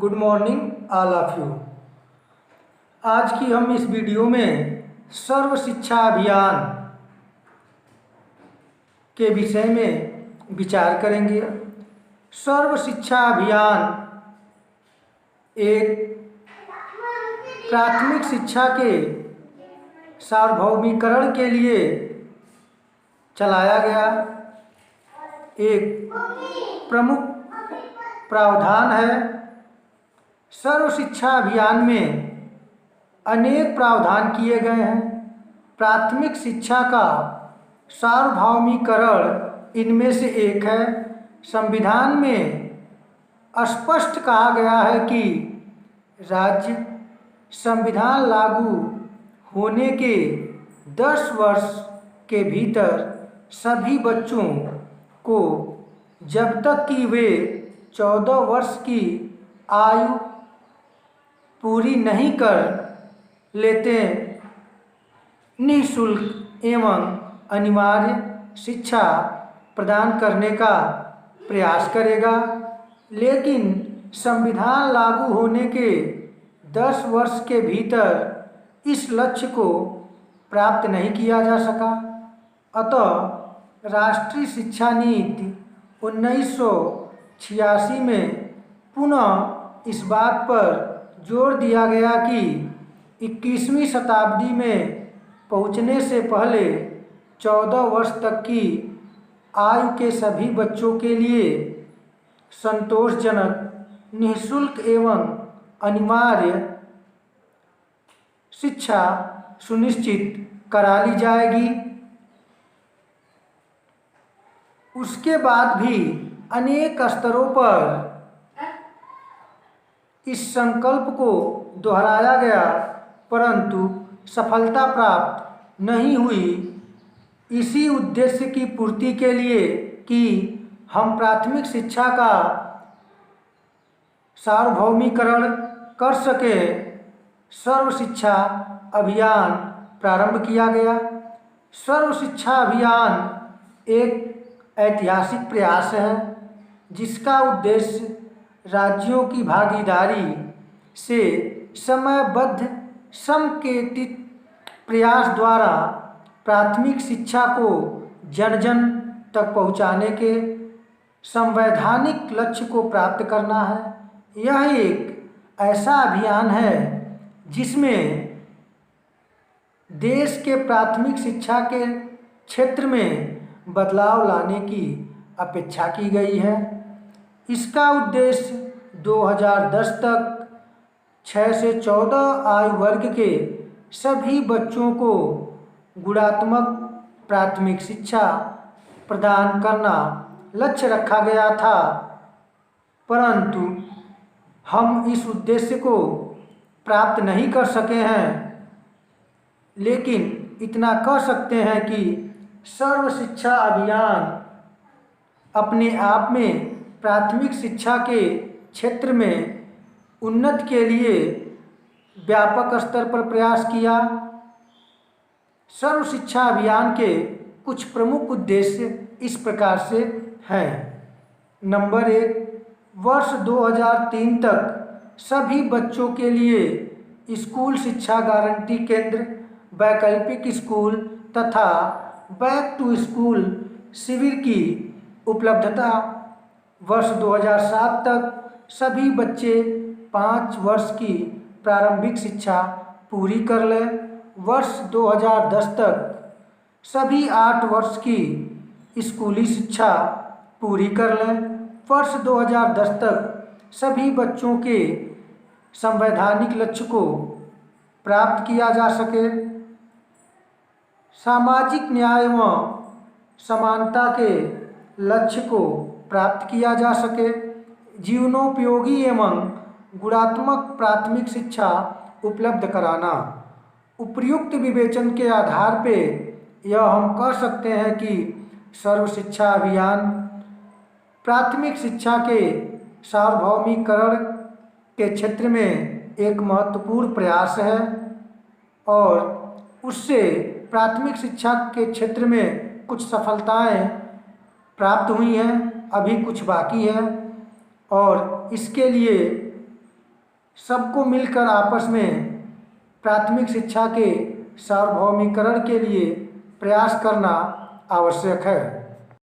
Good morning all of you. आज की हम इस वीडियो में सर्व शिक्षा अभियान के विषय में विचार करेंगे। सर्व शिक्षा अभियान एक प्राथमिक शिक्षा के सार्वभौमिकरण के लिए चलाया गया एक प्रमुख प्रावधान है। सर्व शिक्षा अभियान में अनेक प्रावधान किए गए हैं। प्राथमिक शिक्षा का सार्वभौमिकरण इनमें से एक है। संविधान में स्पष्ट कहा गया है कि राज्य संविधान लागू होने के 10 वर्ष के भीतर सभी बच्चों को, जब तक कि वे 14 वर्ष की आयु पूरी नहीं कर लेते, निःशुल्क एवं अनिवार्य शिक्षा प्रदान करने का प्रयास करेगा। लेकिन संविधान लागू होने के 10 वर्ष के भीतर इस लक्ष्य को प्राप्त नहीं किया जा सका। अतः राष्ट्रीय शिक्षा नीति 1986 में पुनः इस बात पर जोर दिया गया कि 21वीं शताब्दी में पहुंचने से पहले 14 वर्ष तक की आयु के सभी बच्चों के लिए संतोषजनक, निःशुल्क एवं अनिवार्य शिक्षा सुनिश्चित करा ली जाएगी। उसके बाद भी अनेक स्तरों पर इस संकल्प को दोहराया गया, परंतु सफलता प्राप्त नहीं हुई। इसी उद्देश्य की पूर्ति के लिए कि हम प्राथमिक शिक्षा का सार्वभौमिकरण कर सके, सर्व शिक्षा अभियान प्रारंभ किया गया। सर्व शिक्षा अभियान एक ऐतिहासिक प्रयास है जिसका उद्देश्य राज्यों की भागीदारी से समयबद्ध संकेतित प्रयास द्वारा प्राथमिक शिक्षा को जन जन तक पहुंचाने के संवैधानिक लक्ष्य को प्राप्त करना है। यह एक ऐसा अभियान है जिसमें देश के प्राथमिक शिक्षा के क्षेत्र में बदलाव लाने की अपेक्षा की गई है। इसका उद्देश्य 2010 तक 6 से 14 आयु वर्ग के सभी बच्चों को गुणात्मक प्राथमिक शिक्षा प्रदान करना लक्ष्य रखा गया था, परंतु हम इस उद्देश्य को प्राप्त नहीं कर सके हैं। लेकिन इतना कह सकते हैं कि सर्व शिक्षा अभियान अपने आप में प्राथमिक शिक्षा के क्षेत्र में उन्नति के लिए व्यापक स्तर पर प्रयास किया। सर्व शिक्षा अभियान के कुछ प्रमुख उद्देश्य इस प्रकार से हैं। नंबर 1, वर्ष 2003 तक सभी बच्चों के लिए स्कूल शिक्षा गारंटी केंद्र, वैकल्पिक स्कूल तथा बैक टू स्कूल शिविर की उपलब्धता। वर्ष 2007 तक सभी बच्चे 5 वर्ष की प्रारंभिक शिक्षा पूरी कर लें। वर्ष 2010 तक सभी 8 वर्ष की स्कूली शिक्षा पूरी कर लें। वर्ष 2010 तक सभी बच्चों के संवैधानिक लक्ष्य को प्राप्त किया जा सके। सामाजिक न्याय व समानता के लक्ष्य को प्राप्त किया जा सके। जीवनोपयोगी एवं गुणात्मक प्राथमिक शिक्षा उपलब्ध कराना। उपर्युक्त विवेचन के आधार पे यह हम कह सकते हैं कि सर्व शिक्षा अभियान प्राथमिक शिक्षा के सार्वभौमिकरण के क्षेत्र में एक महत्वपूर्ण प्रयास है और उससे प्राथमिक शिक्षा के क्षेत्र में कुछ सफलताएं प्राप्त हुई हैं, अभी कुछ बाकी है और इसके लिए सबको मिलकर आपस में प्राथमिक शिक्षा के सार्वभौमिकरण के लिए प्रयास करना आवश्यक है।